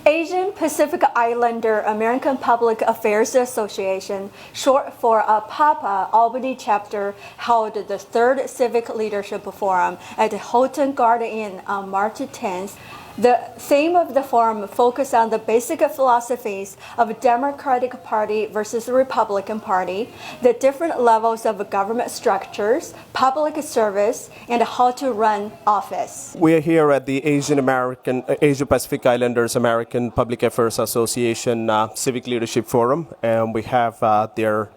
Asian Pacific Islander American Public Affairs Association, short for Apapa, Albany chapter, held the third Civic Leadership Forum at Houghton Garden Inn on March 10th. The theme of the forum focused on the basic philosophies of Democratic Party versus the Republican Party, the different levels of government structures, public service, and how to run office. We are here at the Asia Pacific Islanders American Public Affairs Association Civic Leadership Forum, and we have their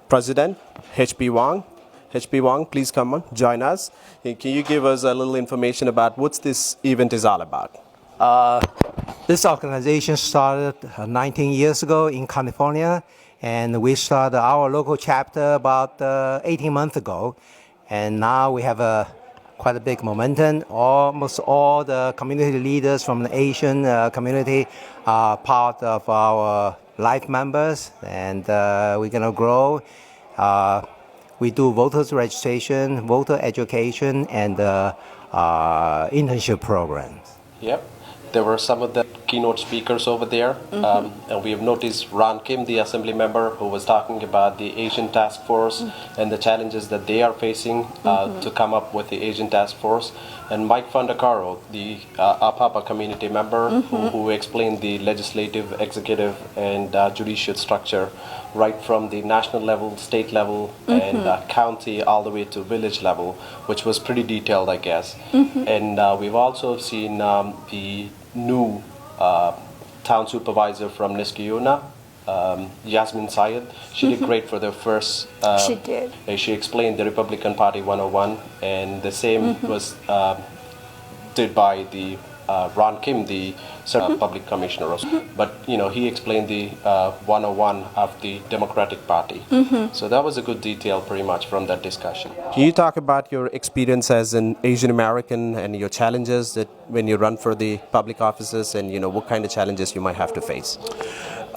president, H.P. Wong. H.P. Wong, please come on, join us. Can you give us a little information about what this event is all about? This organization started 19 years ago in California, and we started our local chapter about 18 months ago. And now we have quite a big momentum. Almost all the community leaders from the Asian community are part of our life members, and we're going to grow. We do voters registration, voter education, and internship programs. Yep. There were some of the keynote speakers over there. And we have noticed Ron Kim, the assembly member, who was talking about the Asian Task Force and the challenges that they are facing to come up with the Asian Task Force. And Mike Fondacaro, the Apapa community member, who explained the legislative, executive, and judicial structure right from the national level, state level, and county all the way to village level, which was pretty detailed, I guess. And we've also seen the new town supervisor from Niskayuna, Yasmin Syed. She did great for the first. She did. She explained the Republican Party 101, and the same was did by the Ron Kim, the public commissioner. But he explained the 101 of the Democratic Party. So that was a good detail, pretty much, from that discussion. Can you talk about your experience as an Asian American and your challenges that when you run for the public offices, and what kind of challenges you might have to face?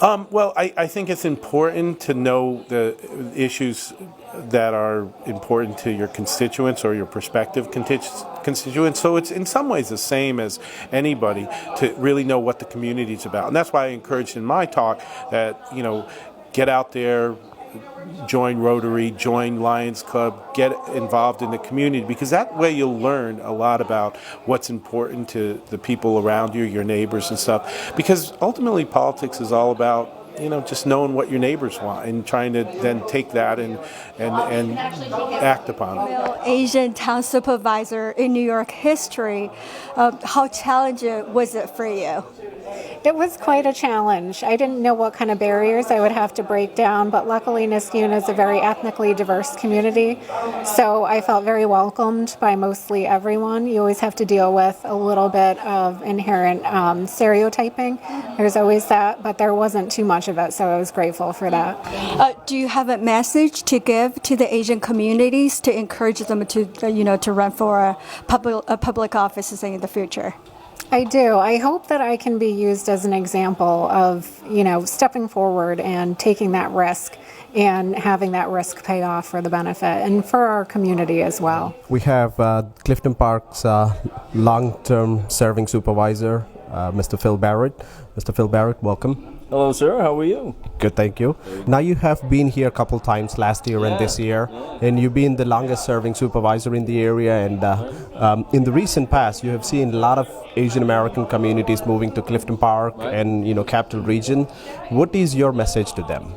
Well, I think it's important to know the issues that are important to your constituents or your prospective constituents. So it's in some ways the same as anybody to really know what the community is about. And that's why I encouraged in my talk that, get out there, join Rotary, join Lions Club, get involved in the community, because that way you'll learn a lot about what's important to the people around you, your neighbors and stuff. Because ultimately politics is all about just knowing what your neighbors want and trying to then take that and act upon it. Asian town supervisor in New York history, how challenging was it for you? It was quite a challenge. I didn't know what kind of barriers I would have to break down, but luckily Niskayuna is a very ethnically diverse community, so I felt very welcomed by mostly everyone. You always have to deal with a little bit of inherent stereotyping. There's always that, but there wasn't too much of it, so I was grateful for that. Do you have a message to give to the Asian communities to encourage them to run for public offices in the future? I do. I hope that I can be used as an example of, stepping forward and taking that risk and having that risk pay off for the benefit and for our community as well. We have Clifton Park's long-term serving supervisor, Mr. Phil Barrett. Mr. Phil Barrett, welcome. Hello, sir. How are you? Good, thank you. Now you have been here a couple times last year and this year, and you've been the longest serving supervisor in the area, and in the recent past you have seen a lot of Asian American communities moving to Clifton Park and Capital Region. What is your message to them?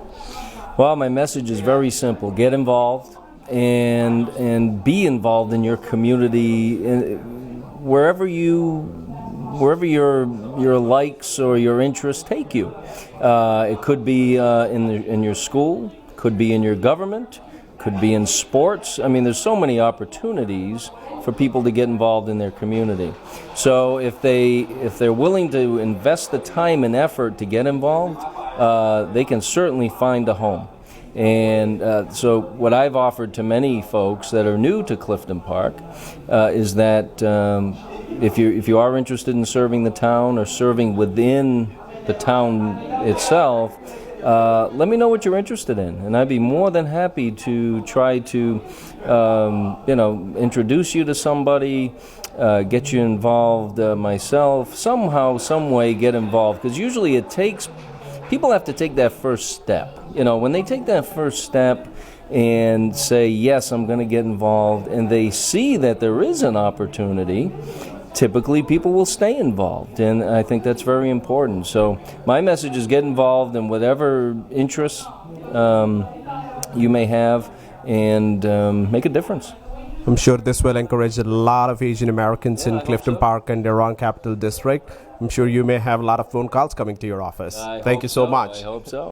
Well, my message is very simple. Get involved and be involved in your community wherever your likes or your interests take you. It could be in your school, could be in your government, could be in sports. I mean, there's so many opportunities for people to get involved in their community. So if they're willing to invest the time and effort to get involved, they can certainly find a home. And so what I've offered to many folks that are new to Clifton Park is that if you are interested in serving the town or serving within the town itself, let me know what you're interested in, and I'd be more than happy to try to, introduce you to somebody, get you involved myself, somehow, some way get involved, because usually people have to take that first step. When they take that first step and say, yes, I'm going to get involved, and they see that there is an opportunity, typically people will stay involved, and I think that's very important. So my message is get involved in whatever interests you may have, and make a difference. I'm sure this will encourage a lot of Asian Americans in Clifton Park and Iran Capital District. I'm sure you may have a lot of phone calls coming to your office. Thank you so much. I hope so.